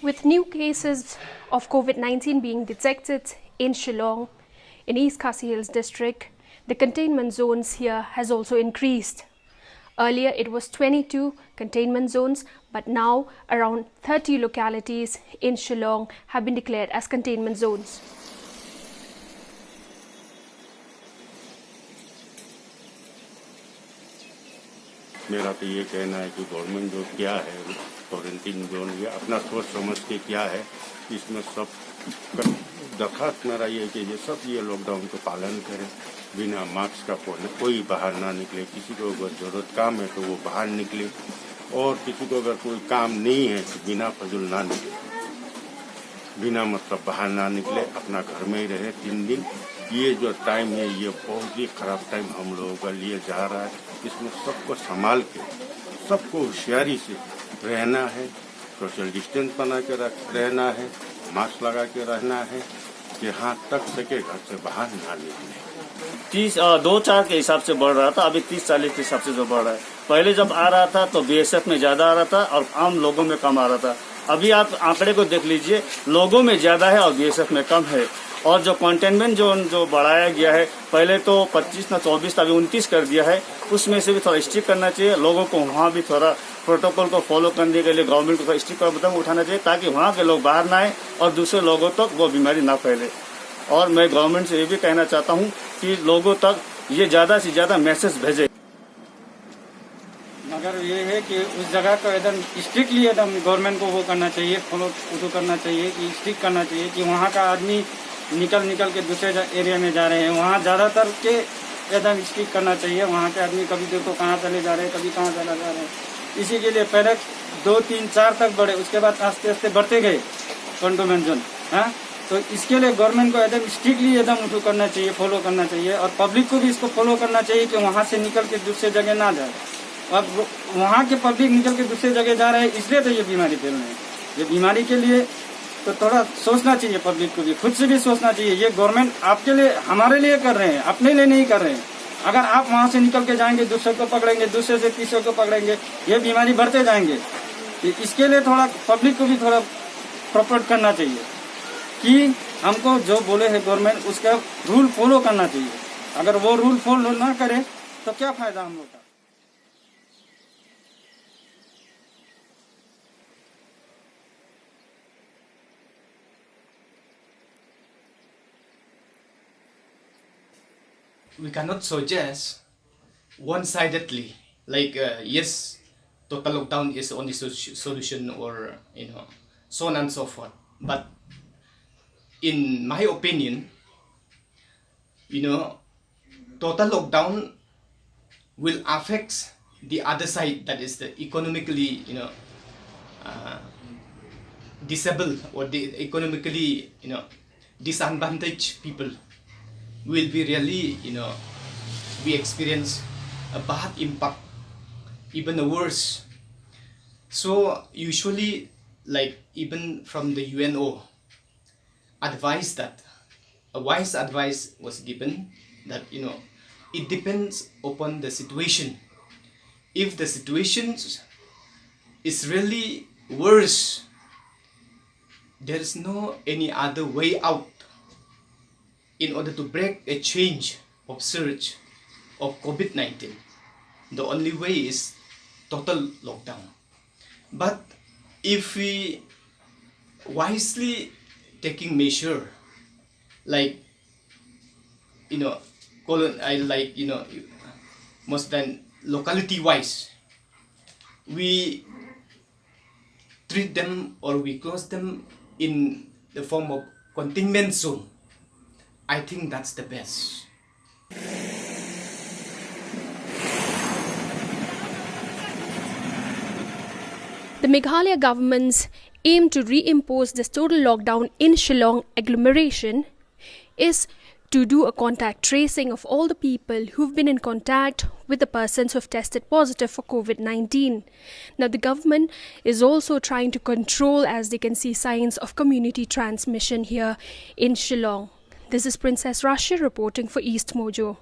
With new cases of COVID-19 being detected in Shillong, in East Khasi Hills district, the containment zones here has also increased. Earlier it was 22 containment zones, but now around 30 localities in Shillong have been declared as containment zones. मेरा तो ये कहना है कि government जो क्या है quarantine zone ये अपना सोच समझ के क्या है, इसमें सब दरखास्त मेरा ये है कि ये लॉकडाउन को पालन करें, बिना मास्क का कोई बाहर ना निकले। किसी को अगर जरूरत काम है तो वो बाहर निकले, और किसी को अगर कोई काम नहीं है तो बिना फजूल ना निकले, बिना मतलब बाहर ना निकले, अपना घर में ही रहे 3 दिन। ये जो टाइम है ये बहुत ही खराब टाइम हम लोगों का लिए जा रहा है। इसमें सबको संभाल के, सबको होशियारी से रहना है, सोशल डिस्टेंस बना के रहना है, मास्क लगा के रहना है, जहाँ तक सके घर से बाहर ना निकले। 2-4 के हिसाब से बढ़ रहा था, अभी 30-40 के हिसाब से जो बढ़ रहा है। पहले जब आ रहा था तो बीएसएफ में ज्यादा आ रहा था और आम लोगों में कम आ रहा था। अभी आप आंकड़े को देख लीजिए, लोगों में ज्यादा है और बीएसएफ में कम है। और जो कंटेनमेंट जोन जो बढ़ाया गया है, पहले तो 25 ना 24 अभी 29 कर दिया है, उसमें से भी थोड़ा स्ट्रिक्ट करना चाहिए। लोगों को वहाँ भी थोड़ा प्रोटोकॉल को फॉलो करने के लिए गवर्नमेंट को स्ट्रिक्ट कदम उठाना चाहिए, ताकि वहाँ के लोग बाहर ना आए और दूसरे लोगों तक वो बीमारी ना फैले। और मैं गवर्नमेंट से ये भी कहना चाहता हूँ कि लोगों तक ये ज्यादा से ज्यादा मैसेज भेजे। मगर ये है कि उस जगह को एकदम स्ट्रिक्टली एकदम गवर्नमेंट को वो करना चाहिए, फॉलो करना चाहिए, कि स्ट्रिक्ट करना चाहिए कि वहाँ का आदमी निकल के दूसरे एरिया में जा रहे हैं, वहाँ ज़्यादातर के एकदम स्ट्रिक्ट करना चाहिए। वहाँ के आदमी कभी देखो कहाँ चले जा रहे हैं, कभी कहाँ चला जा रहे हैं। इसी के लिए पहले 2, 3, 4 तक बढ़े, उसके बाद आस्ते आस्ते बढ़ते गए कंटेनमेंट जोन। हाँ, तो इसके लिए गवर्नमेंट को एकदम स्ट्रिक्टली एकदम करना चाहिए, फॉलो करना चाहिए, और पब्लिक को भी इसको फॉलो करना चाहिए कि वहाँ से निकल के दूसरे जगह ना जाए। अब वहाँ के पब्लिक निकल के दूसरे जगह जा रहे हैं, इसलिए तो ये बीमारी फैल रही है। ये बीमारी के लिए तो थोड़ा सोचना चाहिए, पब्लिक को भी खुद से भी सोचना चाहिए। ये गवर्नमेंट आपके लिए, हमारे लिए कर रहे हैं, अपने लिए नहीं कर रहे हैं। अगर आप वहाँ से निकल के जाएंगे, दूसरे को पकड़ेंगे, दूसरे से तीसरे को पकड़ेंगे, ये बीमारी बढ़ते जाएंगे। तो इसके लिए थोड़ा पब्लिक को भी थोड़ा प्रपोर्ट करना चाहिए कि हमको जो बोले है गवर्नमेंट, उसका रूल फॉलो करना चाहिए। अगर वो रूल फॉलो ना करे तो क्या फायदा हम लोग का। We cannot suggest one-sidedly, like yes, total lockdown is the only solution, or so on and so forth. But in my opinion, total lockdown will affect the other side, that is the economically disabled or the economically disadvantaged people will be really we experience a bad impact, even worse. So usually, like even from the UNO advice, that a wise advice was given, that it depends upon the situation. If the situation is really worse, there is no any other way out. In order to break a change of surge of COVID-19, the only way is total lockdown. But if we wisely taking measure, like most than locality wise, we treat them or we close them in the form of containment zone. I think that's the best. The Meghalaya government's aim to reimpose this total lockdown in Shillong agglomeration is to do a contact tracing of all the people who've been in contact with the persons who've tested positive for COVID-19. Now, the government is also trying to control, as they can see signs of community transmission here in Shillong. This is Princess Rashia reporting for East Mojo.